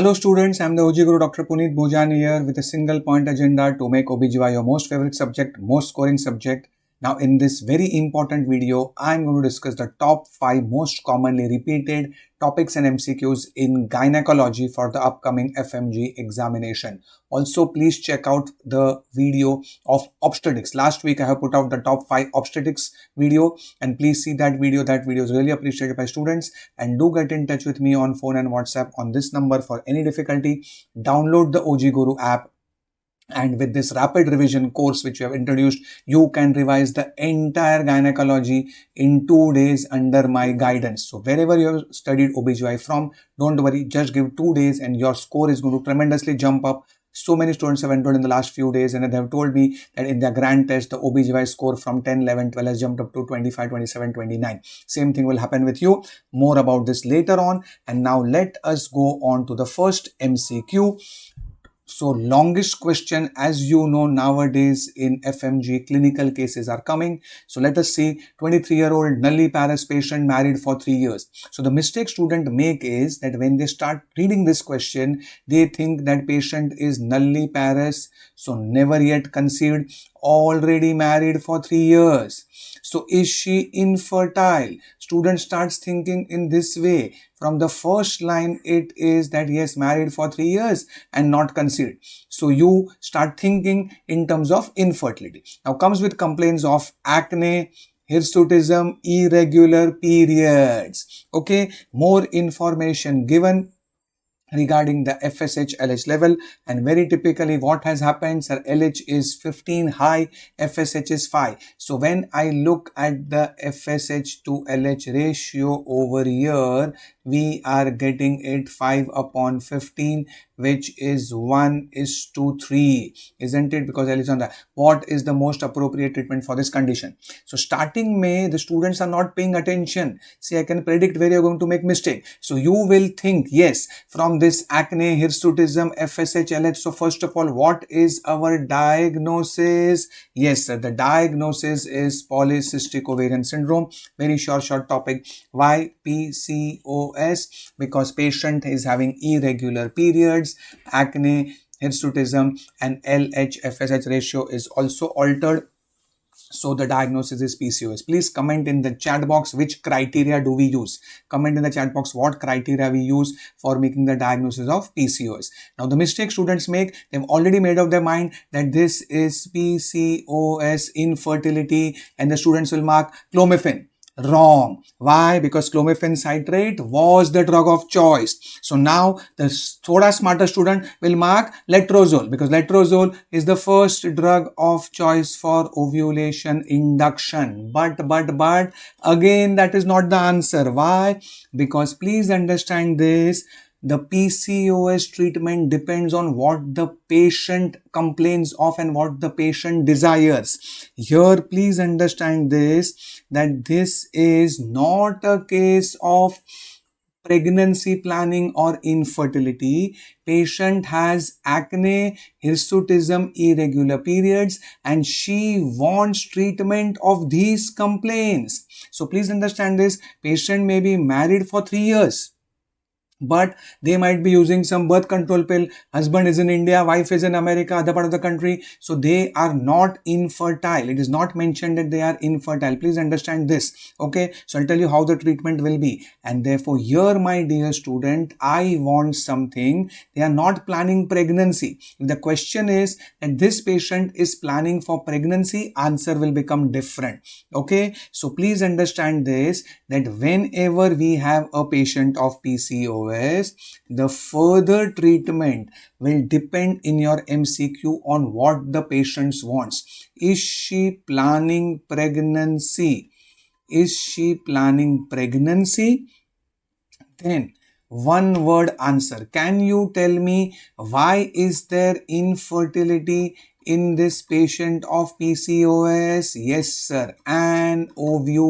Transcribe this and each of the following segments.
Hello students, I am the OG Guru Dr. Punit Bhojani here with a single point agenda to make OBGY your most favorite subject, most scoring subject. Now in this very important video, I am going to discuss the top 5 most commonly repeated topics and MCQs in gynecology for the upcoming FMGE examination. Also, please check out the video of obstetrics. Last week I have put out the top 5 obstetrics video and please see that video. That video is really appreciated by students, and do get in touch with me on phone and WhatsApp on this number for any difficulty. Download the OG Guru app. And with this rapid revision course which we have introduced, you can revise the entire gynecology in 2 days under my guidance. So wherever you have studied OBGY from, don't worry, just give 2 days and your score is going to tremendously jump up. So many students have enrolled in the last few days and they have told me that in their grand test, the OBGY score from 10, 11, 12 has jumped up to 25, 27, 29. Same thing will happen with you. More about this later on. And now let us go on to the first MCQ. So longest question, as you know, nowadays in FMG clinical cases are coming. So let us see, 23-year-old nulliparous patient married for 3 years. So the mistake student make is that when they start reading this question, they think that patient is nulliparous, so never yet conceived, already married for 3 years. So is she infertile? Student starts thinking in this way. From the first line, it is that yes, married for 3 years and not conceived. So you start thinking in terms of infertility. Now comes with complaints of acne, hirsutism, irregular periods. Okay, more information given regarding the FSH LH level, and very typically what has happened, sir, LH is 15 high, FSH is 5. So when I look at the FSH to LH ratio over here, we are getting it 5/15, which is 1:3, isn't it? Because L is on that. What is the most appropriate treatment for this condition? So starting May, the students are not paying attention. See, I can predict where you're going to make mistake. So you will think, yes, from this acne, hirsutism, FSH, LH. So first of all, what is our diagnosis? Yes, sir, the diagnosis is polycystic ovarian syndrome. Very short topic. Why PCOS? Because patient is having irregular periods, acne, hirsutism, and LH FSH ratio is also altered. So the diagnosis is PCOS. Please comment in the chat box which criteria do we use. Comment in the chat box what criteria we use for making the diagnosis of PCOS. Now the mistake students make, they've already made up their mind that this is PCOS, infertility, and the students will mark clomiphene. Wrong. Why? Because clomiphene citrate was the drug of choice. So now the thoda smarter student will mark letrozole, because letrozole is the first drug of choice for ovulation induction. But again, that is not the answer. Why? Because please understand this. The PCOS treatment depends on what the patient complains of and what the patient desires. Here, please understand this, that this is not a case of pregnancy planning or infertility. Patient has acne, hirsutism, irregular periods, and she wants treatment of these complaints. So please understand this. Patient may be married for 3 years, but they might be using some birth control pill. Husband is in India, wife is in America, other part of the country. So they are not infertile. It is not mentioned that they are infertile. Please understand this. Okay. So I'll tell you how the treatment will be. And therefore here, my dear student, I want something. They are not planning pregnancy. If the question is that this patient is planning for pregnancy, answer will become different. Okay. So please understand this, that whenever we have a patient of PCOS, the further treatment will depend in your MCQ on what the patient wants. Is she planning pregnancy? Is she planning pregnancy? Then one word answer. Can you tell me why is there infertility in this patient of PCOS? Yes, sir. Anovulation.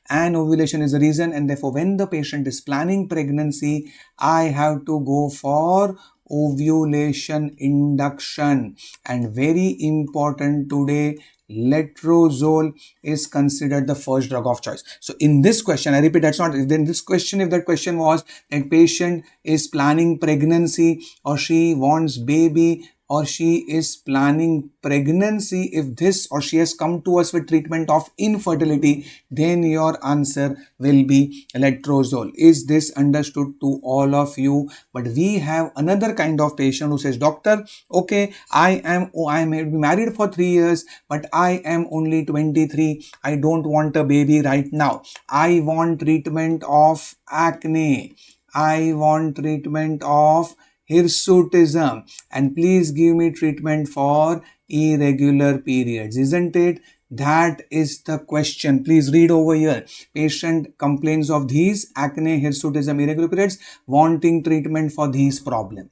Anovulation is the reason, and therefore when the patient is planning pregnancy, I have to go for ovulation induction. And very important today, letrozole is considered the first drug of choice. So in this question, I repeat, that's not, in this question, if that question was that patient is planning pregnancy or she wants baby or she is planning pregnancy, if this or she has come to us with treatment of infertility, then your answer will be letrozole. Is this understood to all of you? But we have another kind of patient who says, doctor, okay, I may be married for 3 years, but I am only 23. I don't want a baby right now. I want treatment of acne. I want treatment of hirsutism, and please give me treatment for irregular periods, isn't it? That is the question. Please read over here. Patient complains of these: acne, hirsutism, irregular periods, wanting treatment for these problems.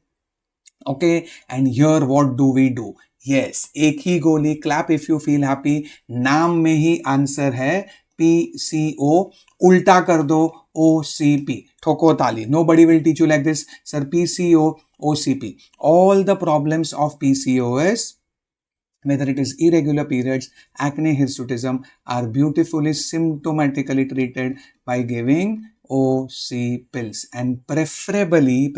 Okay, and here what do we do? Yes, एक ही गोली, clap if you feel happy. नाम में ही answer है PCO, उल्टा कर दो OCP. ठोको ताली. Nobody will teach you like this, sir. PCO, OCP. All the problems of PCOS, whether it is irregular periods, acne, hirsutism, are beautifully symptomatically treated by giving OC pills, and preferably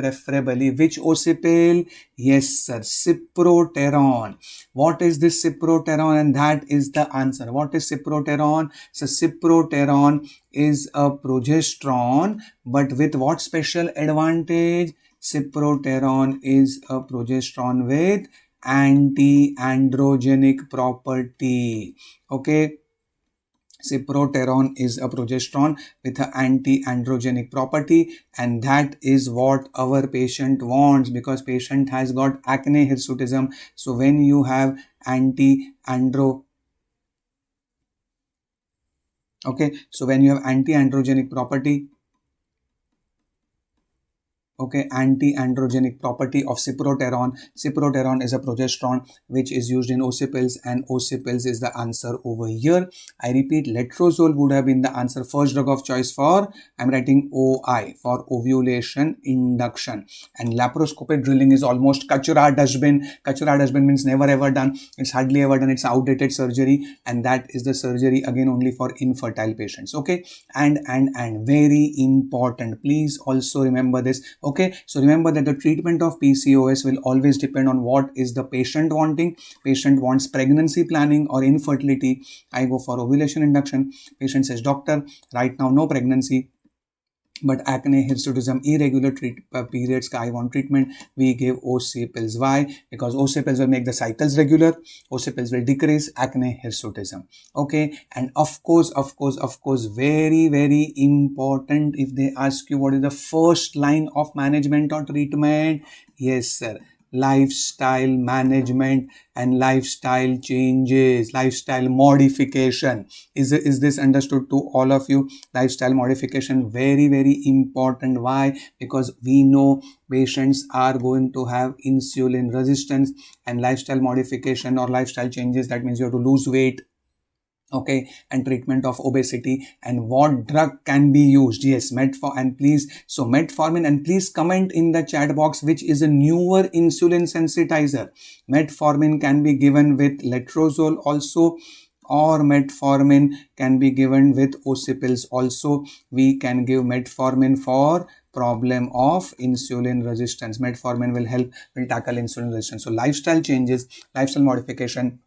which OC pill? Yes sir, cyproteron. What is this cyproteron? And that is the answer. What is cyproteron? So cyproteron is a progesterone, but with what special advantage? Cyproteron is a progesterone with anti-androgenic property. Okay, cyproteron is a progesterone with an anti-androgenic property, and that is what our patient wants, because patient has got acne, hirsutism. So when you have anti-androgenic property, okay, anti-androgenic property of cyproteron. Cyproteron is a progesterone which is used in OC pills, and OC pills is the answer over here. I repeat, letrozole would have been the answer, first drug of choice for, I'm writing OI, for ovulation induction. And laparoscopic drilling is almost kachra dustbin. Kachra dustbin means never ever done. It's hardly ever done. It's outdated surgery, and that is the surgery again only for infertile patients. Okay, and very important, please also remember this. Okay, so remember that the treatment of PCOS will always depend on what is the patient wanting. Patient wants pregnancy planning or infertility. I go for ovulation induction. Patient says, doctor, right now no pregnancy, but acne, hirsutism, irregular periods, I want treatment. We give OC pills. Why? Because OC pills will make the cycles regular. OC pills will decrease acne, hirsutism. Okay, and of course, very, very important, if they ask you what is the first line of management or treatment, yes sir, lifestyle management and lifestyle changes, lifestyle modification. Is this understood to all of you? Lifestyle modification, very, very important. Why? Because we know patients are going to have insulin resistance, and lifestyle modification or lifestyle changes, that means you have to lose weight. Okay, and treatment of obesity. And what drug can be used? Yes, metformin, and please comment in the chat box which is a newer insulin sensitizer. Metformin can be given with letrozole also, or metformin can be given with OC pills also. We can give metformin for problem of insulin resistance. Metformin will tackle insulin resistance. So lifestyle changes, lifestyle modification,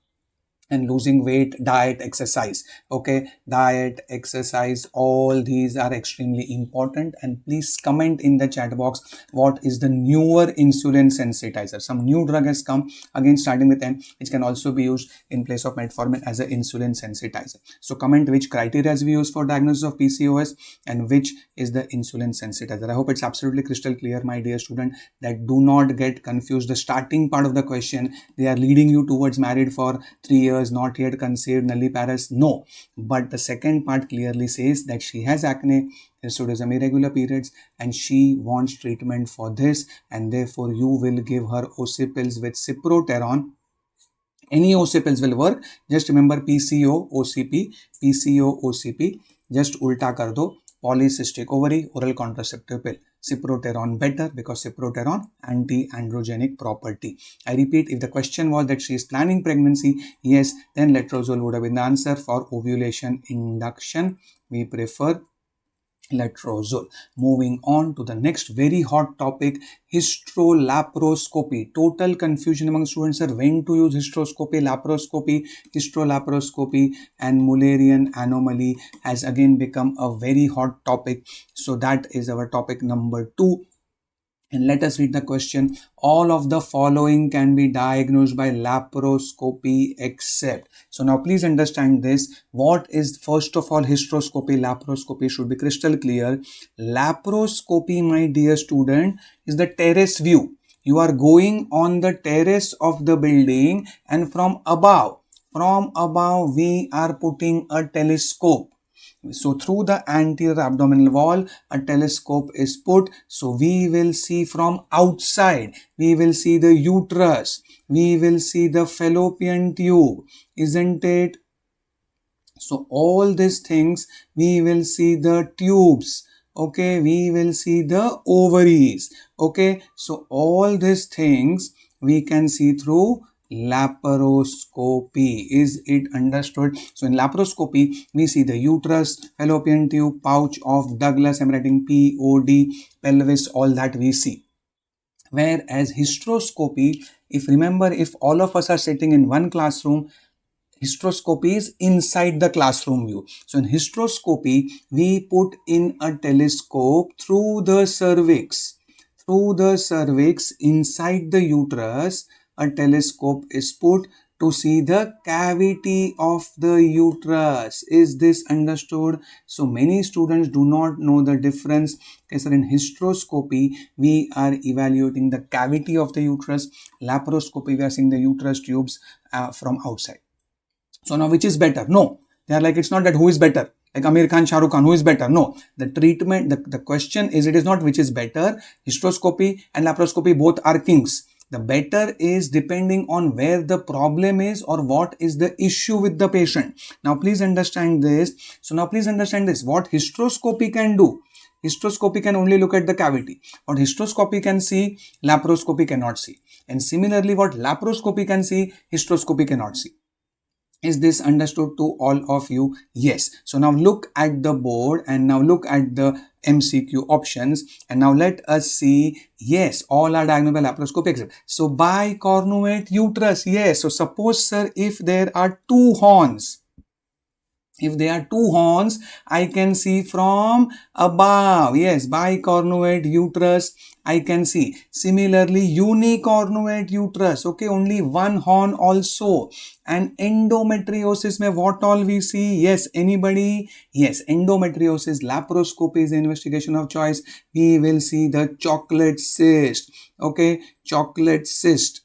and losing weight, diet, exercise. Okay, diet, exercise, all these are extremely important. And please comment in the chat box what is the newer insulin sensitizer. Some new drug has come, again starting with N, which can also be used in place of metformin as an insulin sensitizer. So comment which criteria we use for diagnosis of PCOS and which is the insulin sensitizer. I hope it's absolutely crystal clear, my dear student, that do not get confused. The starting part of the question, they are leading you towards married for 3 years, not yet conceived, nulliparous. No, but the second part clearly says that she has acne, hirsutism, irregular periods, and she wants treatment for this, and therefore you will give her OC pills with cyproteron. Any OC pills will work. Just remember PCO, OCP, PCO, OCP. Just ulta kar do, polycystic ovary, oral contraceptive pill. Cyproteron better because cyproteron anti-androgenic property. I repeat, if the question was that she is planning pregnancy, yes, then letrozole would have been the answer. For ovulation induction, we prefer letrozole. Moving on to the next very hot topic, hysterolaparoscopy. Total confusion among students are when to use hysteroscopy, laparoscopy, hysterolaparoscopy, and Mullerian anomaly has again become a very hot topic. So that is our topic number 2. And let us read the question. All of the following can be diagnosed by laparoscopy except. So now please understand this. What is first of all hysteroscopy, laparoscopy should be crystal clear. Laparoscopy, my dear student, is the terrace view. You are going on the terrace of the building and from above we are putting a telescope. So through the anterior abdominal wall, a telescope is put. So we will see from outside. We will see the uterus. We will see the fallopian tube. Isn't it? So all these things, we will see the tubes. Okay, we will see the ovaries. Okay, so all these things we can see through laparoscopy. Is it understood? So in laparoscopy, we see the uterus, fallopian tube, pouch of Douglas, I'm writing POD, pelvis, all that we see. Whereas hysteroscopy, if all of us are sitting in one classroom, hysteroscopy is inside the classroom view. So in hysteroscopy, we put in a telescope through the cervix. Through the cervix, inside the uterus, a telescope is put to see the cavity of the uterus. Is this understood? So many students do not know the difference. Okay, sir, in hysteroscopy, we are evaluating the cavity of the uterus. Laparoscopy, we are seeing the uterus tubes from outside. So now which is better? No. They are like, it's not that who is better. Like Amir Khan, Shah Rukh Khan, who is better? No. The treatment, the question is, it is not which is better. Hysteroscopy and laparoscopy both are kings. The better is depending on where the problem is or what is the issue with the patient. Now please understand this. So now please understand this. What hysteroscopy can do. Hysteroscopy can only look at the cavity. What hysteroscopy can see, laparoscopy cannot see. And similarly, what laparoscopy can see, hysteroscopy cannot see. Is this understood to all of you? Yes. So now look at the board and now look at the MCQ options and now let us see. Yes, all are diagnosed by laparoscopy except. So bicornuate uterus. Yes. So suppose, sir, if there are two horns. If there are two horns, I can see from above. Yes, bicornuate uterus, I can see. Similarly, unicornuate uterus. Okay, only one horn also. And endometriosis, mein what all we see? Yes, anybody? Yes, endometriosis, laparoscopy is the investigation of choice. We will see the chocolate cyst. Okay, chocolate cyst.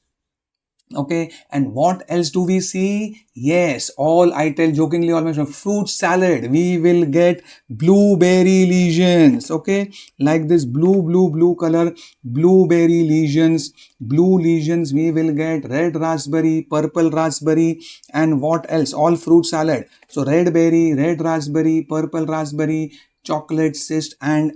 Okay, and what else do we see? Yes, all I tell jokingly almost fruit salad. We will get blueberry lesions. Okay, like this blue color, blueberry lesions, blue lesions. We will get red raspberry, purple raspberry, and what else? All fruit salad. So red berry, red raspberry, purple raspberry, chocolate cyst, and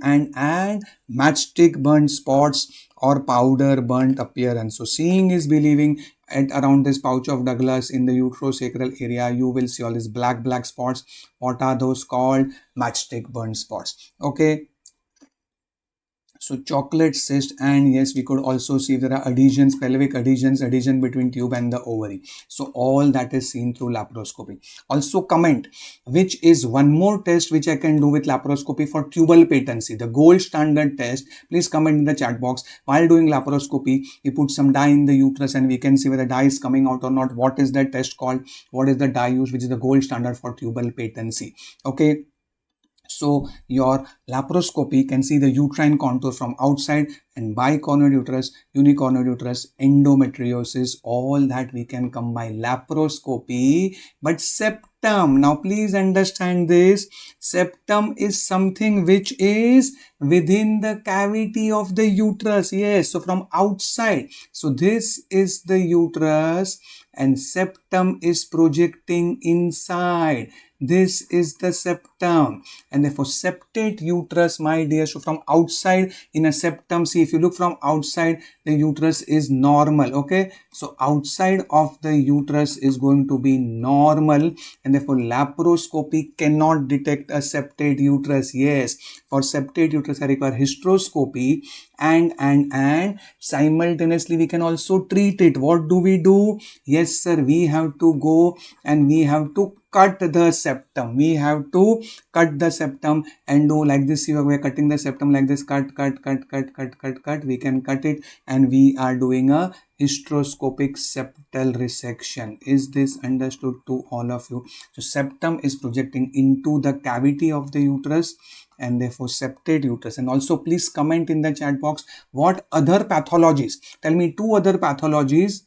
matchstick burnt spots or powder burnt appearance. So seeing is believing. At around this pouch of Douglas in the uterosacral area, you will see all these black spots. What are those called? Matchstick burnt spots. Okay. So chocolate cyst, and yes, we could also see if there are adhesions, pelvic adhesions, adhesion between tube and the ovary. So all that is seen through laparoscopy. Also comment which is one more test which I can do with laparoscopy for tubal patency, the gold standard test. Please comment in the chat box. While doing laparoscopy, we put some dye in the uterus and we can see whether dye is coming out or not. What is that test called? What is the dye used, which is the gold standard for tubal patency? Okay. So your laparoscopy can see the uterine contour from outside, and bicornuate uterus, unicornuate uterus, endometriosis, all that we can come by laparoscopy. But septum, now please understand this, septum is something which is within the cavity of the uterus. Yes, so from outside. So this is the uterus and septum is projecting inside. This is the septum. septum. And therefore septate uterus, my dear, so from outside in a septum, see, if you look from outside, the uterus is normal. Okay, so outside of the uterus is going to be normal, and therefore laparoscopy cannot detect a septate uterus. Yes, for septate uterus I require hysteroscopy, and simultaneously we can also treat it. What do we do? Yes sir, we have to go and we have to cut the septum. We have to cut the septum and do like this. We are cutting the septum like this. Cut. We can cut it, and we are doing a hysteroscopic septal resection. Is this understood to all of you? So septum is projecting into the cavity of the uterus, and therefore septate uterus. And also please comment in the chat box what other pathologies. Tell me 2 other pathologies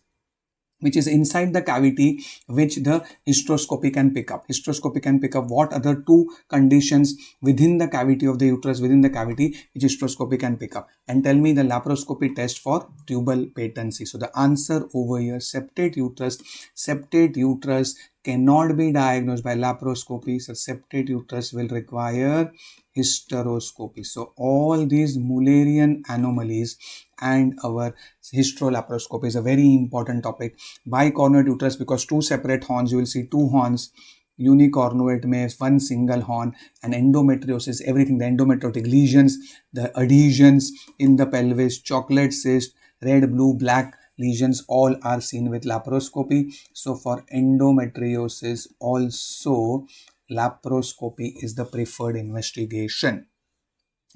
which is inside the cavity which the hysteroscopy can pick up. Hysteroscopy can pick up what other 2 conditions within the cavity of the uterus, within the cavity, which hysteroscopy can pick up. And tell me the laparoscopy test for tubal patency. So the answer over here, septate uterus. Septate uterus cannot be diagnosed by laparoscopy. So septate uterus will require hysteroscopy. So all these Mullerian anomalies and our hysterolaparoscopy is a very important topic. Bicornuate uterus, because 2 separate horns, you will see 2 horns. Unicornuate may 1 single horn. And endometriosis, everything, the endometriotic lesions, the adhesions in the pelvis, chocolate cyst, red, blue, black lesions, all are seen with laparoscopy. So for endometriosis also laparoscopy is the preferred investigation.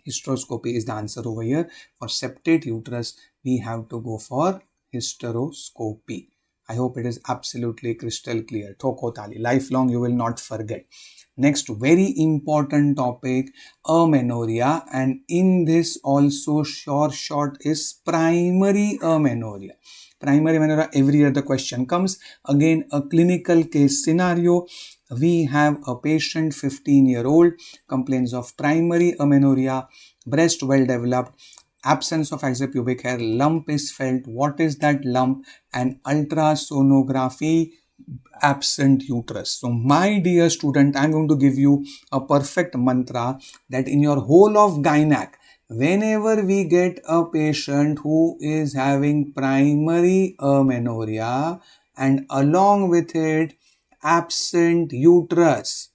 Hysteroscopy is the answer over here. For septate uterus, we have to go for hysteroscopy. I hope it is absolutely crystal clear. Thoko tali. Lifelong you will not forget. Next, very important topic, amenorrhea. And in this also short is primary amenorrhea. Primary amenorrhea, every year the question comes. Again, a clinical case scenario. We have a patient, 15-year-old, complains of primary amenorrhea, breast well developed, absence of extrapubic hair, lump is felt. What is that lump? And ultrasonography, absent uterus. So my dear student, I'm going to give you a perfect mantra that in your whole of Gynac, whenever we get a patient who is having primary amenorrhea and along with it absent uterus,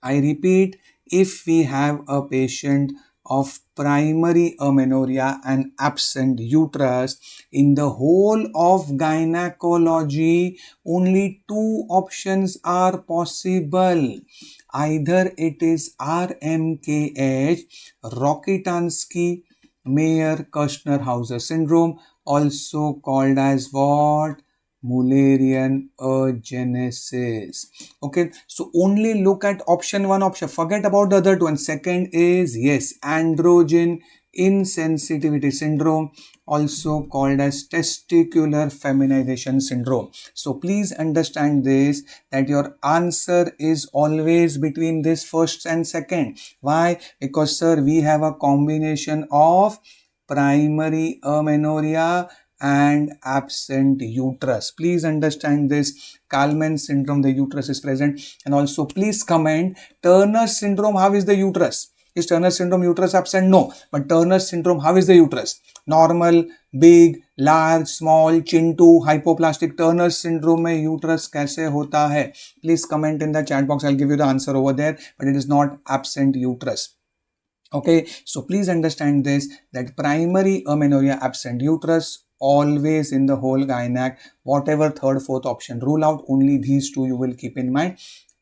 I repeat, if we have a patient of primary amenorrhea and absent uterus, in the whole of gynecology, only 2 options are possible. Either it is RMKH, Rokitansky-Meyer-Kushner-Hauser syndrome, also called as what? Mullerian agenesis. Okay, so only look at option 1 option. Forget about the other 2. And second is, yes, androgen insensitivity syndrome, also called as testicular feminization syndrome. So please understand this, that your answer is always between this first and second. Why? Because sir, we have a combination of primary amenorrhea and absent uterus. Please understand this. Kalman syndrome, the uterus is present. And also please comment, Turner syndrome, how is the uterus? Is Turner syndrome uterus absent? No. But Turner syndrome, how is the uterus? Normal, big, large, small, chintu, hypoplastic. Turner syndrome mein uterus kaise hota hai? Please comment in the chat box. I'll give you the answer over there. But it is not absent uterus. Okay, so please understand this, that primary amenorrhea, absent uterus, always in the whole gynac. Whatever third, fourth option rule out, only these 2 you will keep in mind.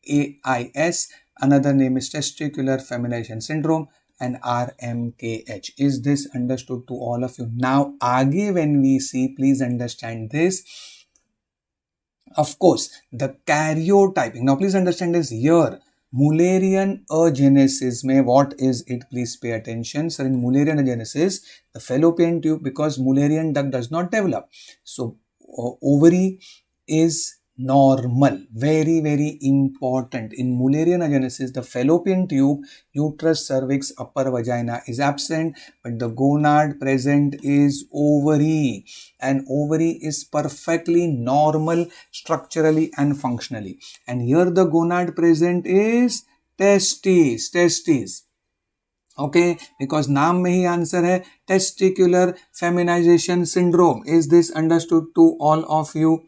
AIS, another name is testicular feminization syndrome, and RMKH. Is this understood to all of you? Now, aage when we see, please understand this. Of course, the karyotyping. Now, please understand this here. Mullerian agenesis mein what is it? Please pay attention. So in Mullerian agenesis, the fallopian tube, because Mullerian duct does not develop. So ovary is normal. Very, very important. In Mullerian agenesis, the fallopian tube, uterus, cervix, upper vagina is absent, but the gonad present is ovary. And ovary is perfectly normal structurally and functionally. And here the gonad present is testes. Okay, because नाम में ही answer है testicular feminization syndrome. Is this understood to all of you?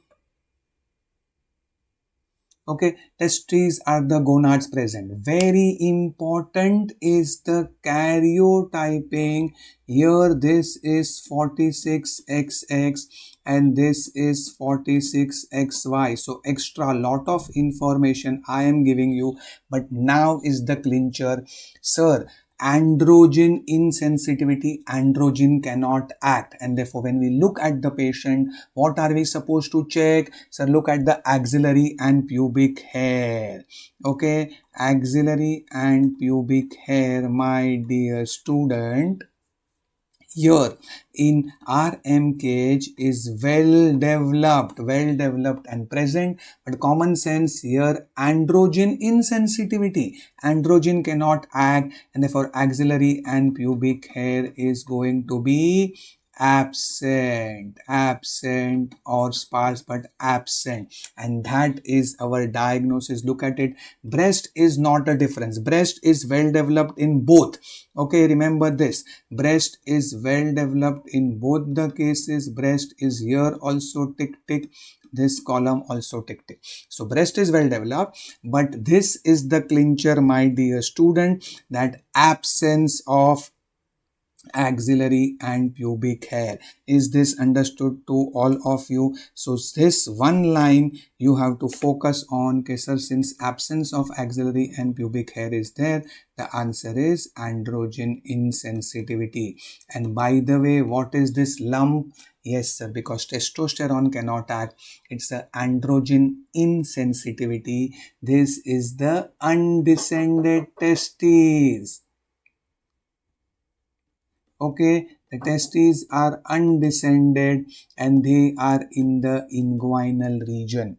Okay, testes are the gonads present. Very important is the karyotyping. Here this is 46XX and this is 46XY. So extra lot of information I am giving you. But now is the clincher. Sir, androgen insensitivity, androgen cannot act, and therefore when we look at the patient, what are we supposed to check? So look at the axillary and pubic hair. Okay, axillary and pubic hair, my dear student. Here in RM cage is well developed and present, but common sense here, androgen insensitivity, androgen cannot act, and therefore axillary and pubic hair is going to be absent or sparse but absent, and that is our diagnosis. Look at it. Breast is not a difference. Breast is well developed in both. Okay, remember this. Breast is well developed in both the cases. Breast is here also tick tick. This column also tick tick. So breast is well developed, but this is the clincher, my dear student, that absence of axillary and pubic hair. Is this understood to all of you? So this one line you have to focus on. Okay, sir, since absence of axillary and pubic hair is there, the answer is androgen insensitivity. And by the way, what is this lump? Yes, sir, because testosterone cannot act. It's the androgen insensitivity. This is the undescended testes. Okay, the testes are undescended and they are in the inguinal region.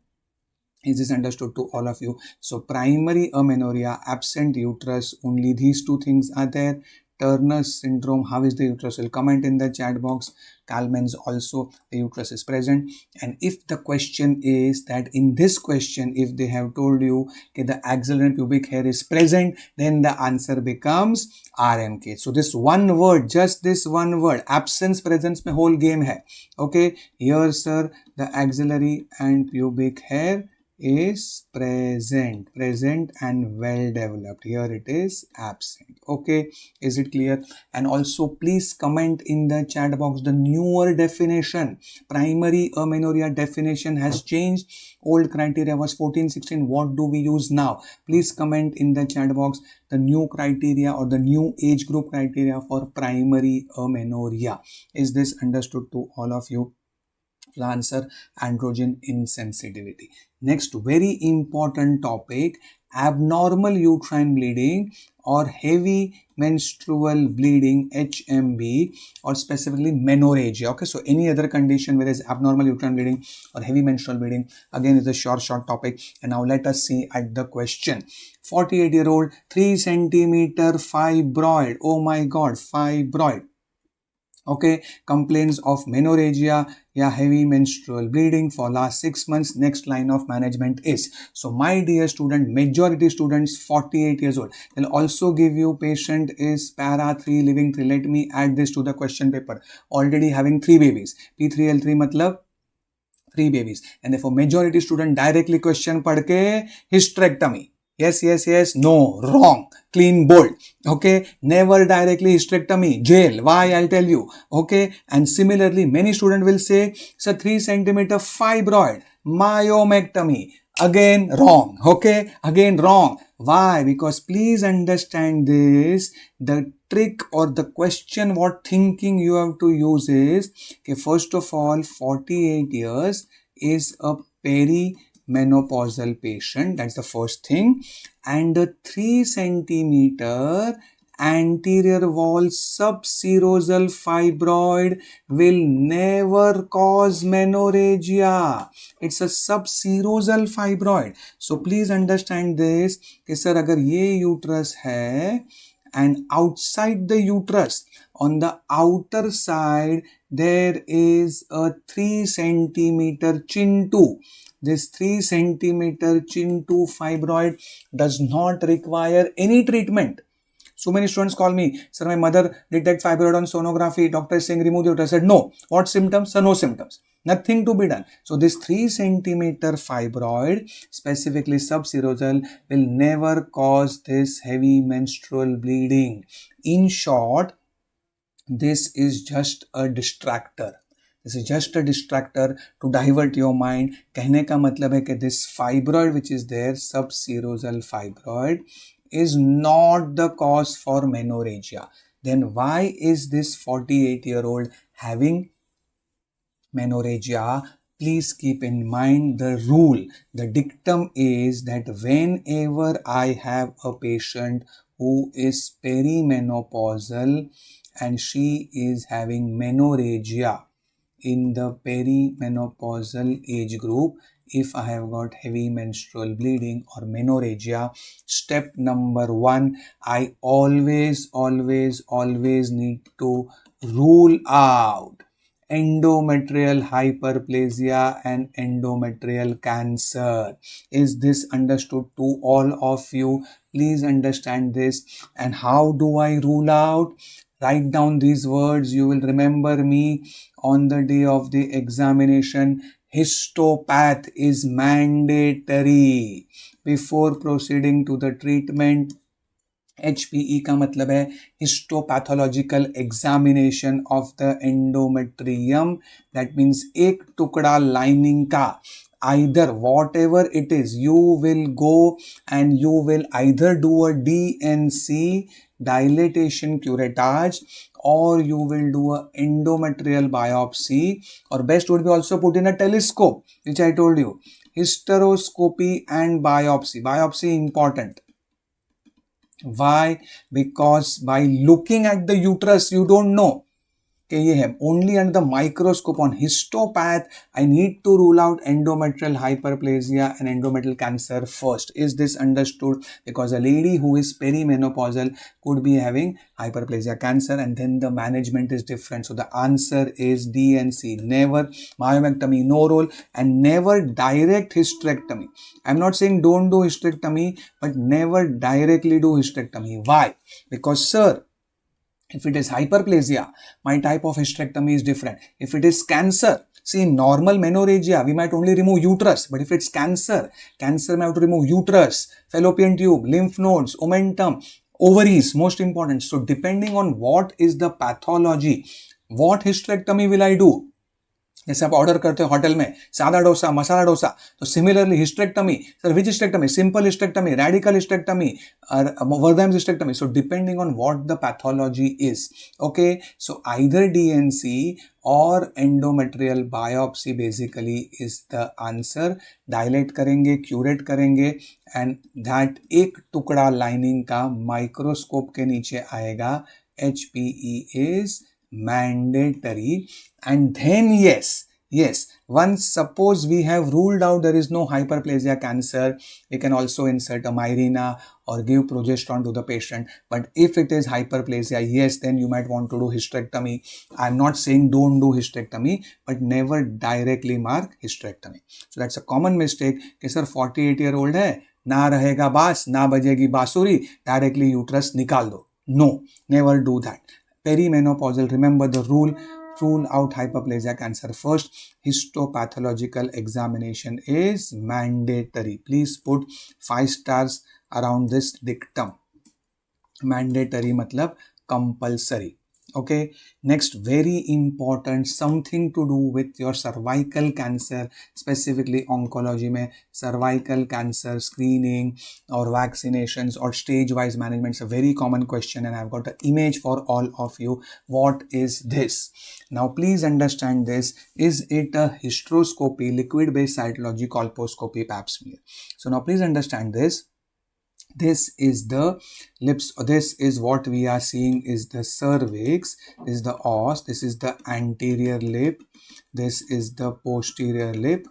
Is this understood to all of you? So primary amenorrhea, absent uterus, only these two things are there. Turner's syndrome, how is the uterus? Will comment in the chat box. Kalman's also, the uterus is present. And if the question is that in this question, if they have told you okay, the axillary and pubic hair is present, then the answer becomes RMK. So this one word, just this one word, absence presence mein whole game hai. Okay, here sir, the axillary and pubic hair is present and well developed. Here it is absent. Okay, is it clear? And also please comment in the chat box the newer definition. Primary amenorrhea definition has changed. Old criteria was 14-16. What do we use now? Please comment in the chat box the new criteria or the new age group criteria for primary amenorrhea. Is this understood to all of you? Answer, androgen insensitivity. Next very important topic, abnormal uterine bleeding or heavy menstrual bleeding, HMB, or specifically menorrhagia. Okay, so any other condition where there is abnormal uterine bleeding or heavy menstrual bleeding, again is a short topic. And now let us see at the question. 48-year-old, 3 centimeter fibroid. Oh my god, fibroid. Okay, complaints of menorrhagia, yeah, heavy menstrual bleeding for last 6 months. Next line of management is, so my dear student, majority students 48 years old. They'll also give you patient is para 3 living 3. Let me add this to the question paper. Already having 3 babies. P3L3 matlab 3 babies. And therefore majority student directly question padke hysterectomy. Yes, no, wrong, clean bold. Okay, never directly hysterectomy, jail. Why? I'll tell you. Okay, and similarly, many students will say, sir, 3 centimeter fibroid, myomectomy. Again, wrong. Okay, again, wrong. Why? Because please understand this, the trick or the question, what thinking you have to use is, okay, first of all, 48 years is a perimenopausal patient. That's the first thing. And the 3 centimeter anterior wall subserosal fibroid will never cause menorrhagia. It's a subserosal fibroid. So please understand this कि sir अगर ये uterus है and outside the uterus, on the outer side, there is a 3 centimeter chin-2. This 3 centimeter chin-2 fibroid does not require any treatment. So many students call me, sir, my mother did that fibroid on sonography. Doctor is saying remove the uterus. I said no. What symptoms? Sir, no symptoms. Nothing to be done. So this 3 centimeter fibroid, specifically subserosal, will never cause this heavy menstrual bleeding. In short, this is just a distractor. This is just a distractor to divert your mind. कहने का मतलब है कि this fibroid which is there, subserosal fibroid, is not the cause for menorrhagia. Then why is this 48-year-old having menorrhagia? Please keep in mind the rule. The dictum is that whenever I have a patient who is perimenopausal and she is having menorrhagia in the perimenopausal age group, if I have got heavy menstrual bleeding or menorrhagia, step number 1, I always need to rule out endometrial hyperplasia and endometrial cancer. Is this understood to all of you? Please understand this. And how do I rule out? Write down these words. You will remember me on the day of the examination. Histopath is mandatory before proceeding to the treatment. HPE का मतलब है histopathological examination of the endometrium. That means एक टुकड़ा lining का, either whatever it is, you will go and you will either do a DNC, dilatation curettage, or you will do a endometrial biopsy, or best would be also put in a telescope, which I told you. Hysteroscopy and biopsy. Biopsy important. Why? Because by looking at the uterus, you don't know कि ये है. Only under the microscope on histopath, I need to rule out endometrial hyperplasia and endometrial cancer first. Is this understood? Because a lady who is perimenopausal could be having hyperplasia cancer, and then the management is different. So the answer is DNC. Never myomectomy, no role, and never direct hysterectomy. I'm not saying don't do hysterectomy, but never directly do hysterectomy. Why? Because, sir, if it is hyperplasia, my type of hysterectomy is different. If it is cancer, see, in normal menorrhagia, we might only remove uterus. But if it's cancer, cancer may have to remove uterus, fallopian tube, lymph nodes, omentum, ovaries, most important. So depending on what is the pathology, what hysterectomy will I do? जैसे आप order करते हो hotel में सादा डोसा, मसाला डोसा, तो similarly hysterectomy, sir which hysterectomy, simple hysterectomy, radical hysterectomy, Wertheim's hysterectomy. So depending on what the pathology is. Okay, so either D and C or endometrial biopsy basically is the answer. Dilate करेंगे, curette करेंगे, and that एक टुकड़ा lining का microscope के नीचे आएगा. HPE is mandatory. And then yes, once suppose we have ruled out there is no hyperplasia cancer, we can also insert a Mirena or give progesterone to the patient. But if it is hyperplasia, yes, then you might want to do hysterectomy. I'm not saying don't do hysterectomy, but never directly mark hysterectomy. So that's a common mistake कि sir 48-year-old है, ना रहेगा बास, ना बजेगी बांसुरी, directly uterus निकाल दो. No, never do that. Perimenopausal, remember the rule. Rule out hyperplasia cancer first. Histopathological examination is mandatory. Please put 5 stars around this dictum. Mandatory matlab compulsory. Okay, next, very important, something to do with your cervical cancer, specifically oncology mein cervical cancer screening or vaccinations or stage wise management is a very common question, and I've got an image for all of you. What is this? Now please understand this. Is it a hysteroscopy, liquid based cytology, colposcopy, pap smear? So now please understand this. This is the lips. This is what we are seeing is the cervix. This is the os. This is the anterior lip. This is the posterior lip.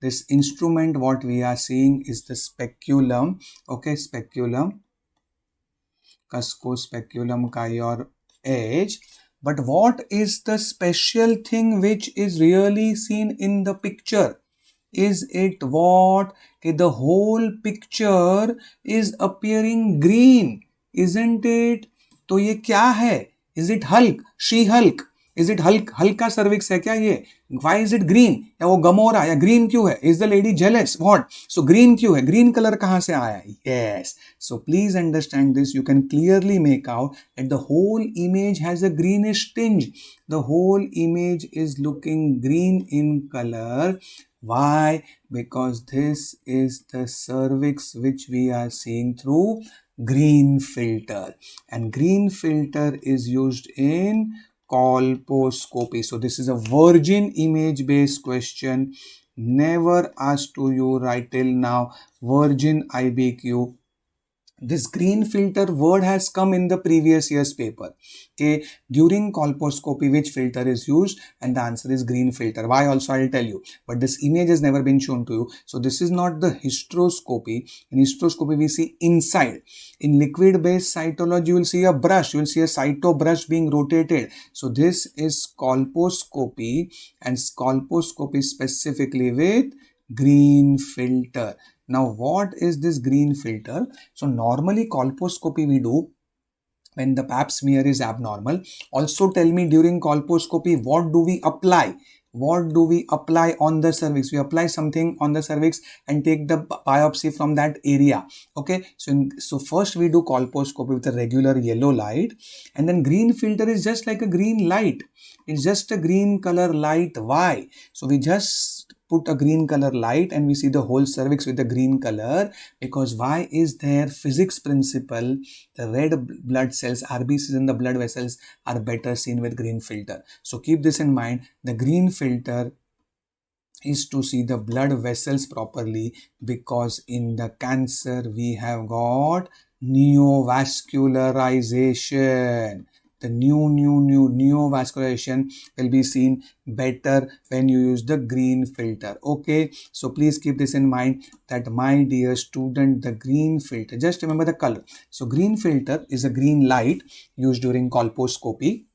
This instrument what we are seeing is the speculum. Okay, speculum. cusco-speculum chi or edge. But what is the special thing which is really seen in the picture? Is it what? Okay, the whole picture is appearing green, isn't it? तो ये क्या है? Is it Hulk? She Hulk? Is it Hulk? Hulk का cervix है क्या ये? Why is it green? या वो गमोरा या green क्यों है? Is the lady jealous? What? So green क्यों है? Green color कहाँ से आया? Yes. So please understand this. You can clearly make out that the whole image has a greenish tinge. The whole image is looking green in color. Why? Because this is the cervix which we are seeing through green filter, and green filter is used in colposcopy. So this is a virgin image based question, never asked to you right till now, virgin IBQ. This green filter word has come in the previous year's paper. Okay, during colposcopy, which filter is used? And the answer is green filter. Why also I'll tell you. But this image has never been shown to you. So this is not the hysteroscopy. In hysteroscopy, we see inside. In liquid-based cytology, you will see a brush. You will see a cyto brush being rotated. So this is colposcopy, and colposcopy specifically with green filter. Now, what is this green filter? So, normally colposcopy we do when the pap smear is abnormal. Also tell me, during colposcopy, what do we apply? What do we apply on the cervix? We apply something on the cervix and take the biopsy from that area. Okay, so first we do colposcopy with a regular yellow light, and then green filter is just like a green light. It's just a green color light. Why? So we just put a green color light and we see the whole cervix with the green color, because why is there? Physics principle, the red blood cells, RBCs in the blood vessels are better seen with green filter. So keep this in mind. The green filter is to see the blood vessels properly, because in the cancer we have got neovascularization. The neovascularization will be seen better when you use the green filter. Okay, so please keep this in mind that, my dear student, the green filter, just remember the color. So green filter is a green light used during colposcopy.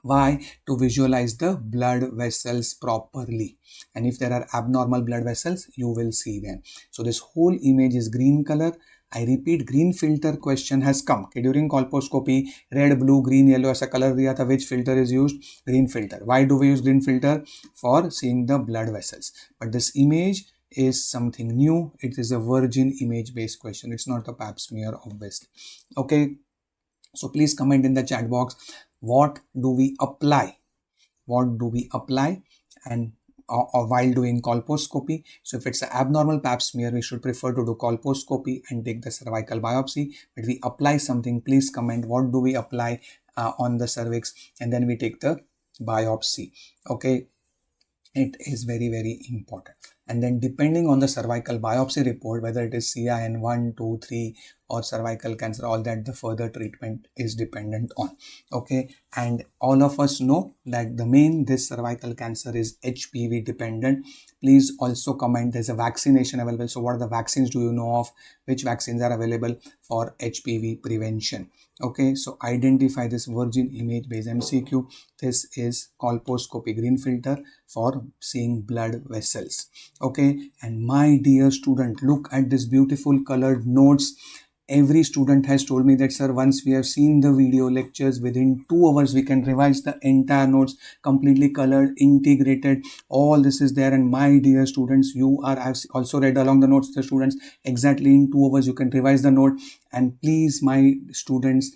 Why? To visualize the blood vessels properly, and if there are abnormal blood vessels, you will see them. So this whole image is green color. I repeat, green filter question has come. Okay, during colposcopy, red, blue, green, yellow ऐसा color दिया था. Which filter is used? Green filter. Why do we use green filter? For seeing the blood vessels. But this image is something new. It is a virgin image based question. It's not a pap smear, obviously. Okay, so please comment in the chat box, what do we apply? What do we apply? And or while doing colposcopy. So if it's an abnormal pap smear, we should prefer to do colposcopy and take the cervical biopsy. But we apply something, please comment what do we apply on the cervix, and then we take the biopsy. Okay, it is very, very important. And then depending on the cervical biopsy report, whether it is CIN 1, 2, 3 or cervical cancer, all that the further treatment is dependent on. Okay, and all of us know that the main this cervical cancer is HPV dependent. Please also comment, there's a vaccination available. So what are the vaccines do you know of? Which vaccines are available for HPV prevention? Okay, so identify this virgin image based MCQ. This is colposcopy green filter for seeing blood vessels. Okay, and my dear student, look at this beautiful colored notes. Every student has told me that, sir, once we have seen the video lectures, within 2 hours we can revise the entire notes, completely colored, integrated. All this is there. And my dear students, I've also read along the notes, the students, exactly in 2 hours you can revise the note. And please, my students,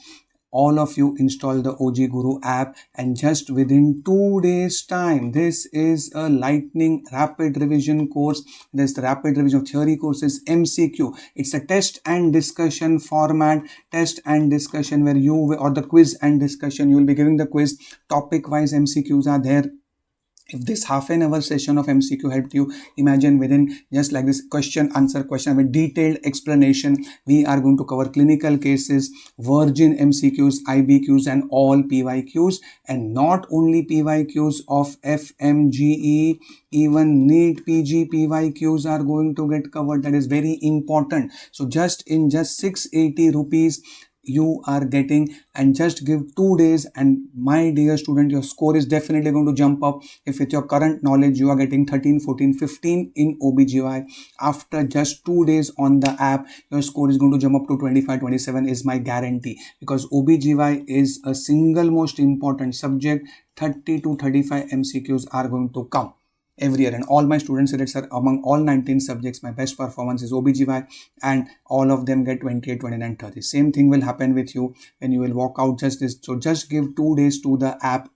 all of you install the OGGURU app, and just within 2 days time, this is a lightning rapid revision course. This rapid revision of theory course is MCQ. It's a test and discussion format, test and discussion where you, or the quiz and discussion, you will be giving the quiz. Topic wise MCQs are there. If this half an hour session of MCQ helped you, imagine within just like this question, answer question with detailed explanation, we are going to cover clinical cases, virgin MCQs, IBQs and all PYQs, and not only PYQs of FMGE, even NEET PG PYQs are going to get covered. That is very important. So just 680 rupees, you are getting, and just give 2 days, and my dear student, your score is definitely going to jump up. If with your current knowledge you are getting 13, 14, 15 in OBGY, after just 2 days on the app, your score is going to jump up to 25, 27 is my guarantee, because OBGY is a single most important subject. 30 to 35 MCQs are going to come every year, and all my students say that, sir, among all 19 subjects, my best performance is OBGY, and all of them get 28, 29, 30. Same thing will happen with you when you will walk out just this. So just give 2 days to the app,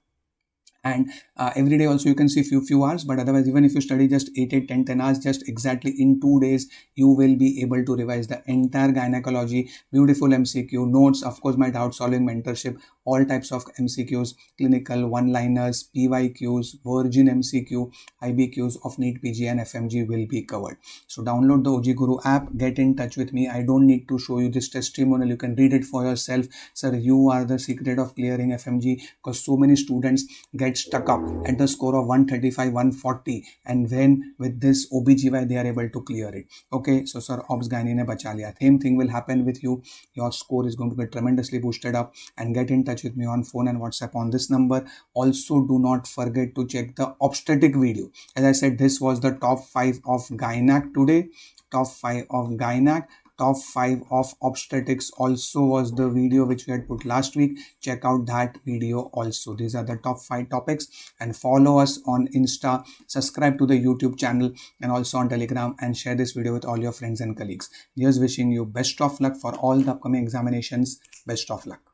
and every day also you can see few hours, but otherwise even if you study just 10 hours, just exactly in 2 days you will be able to revise the entire gynecology, beautiful MCQ notes, of course my doubt solving mentorship, all types of MCQs, clinical, one-liners, PYQs, virgin MCQ, IBQs of NEET, PG and FMG will be covered. So download the OGGURU app, get in touch with me. I don't need to show you this testimonial, you can read it for yourself. Sir, you are the secret of clearing FMG, because so many students get stuck up at the score of 135, 140, and when with this OBGY they are able to clear it. Okay, so sir, Obs Gynae ne bacha liya. Same thing will happen with you. Your score is going to get tremendously boosted up, and get in touch with me on phone and WhatsApp on this number. Also, do not forget to check the obstetric video. As I said, this was the top 5 of Gynac today, top 5 of Gynac. Top 5 of obstetrics also was the video which we had put last week. Check out that video also. These are the top 5 topics, and follow us on Insta, subscribe to the YouTube channel, and also on Telegram, and share this video with all your friends and colleagues. Here's wishing you best of luck for all the upcoming examinations. Best of luck.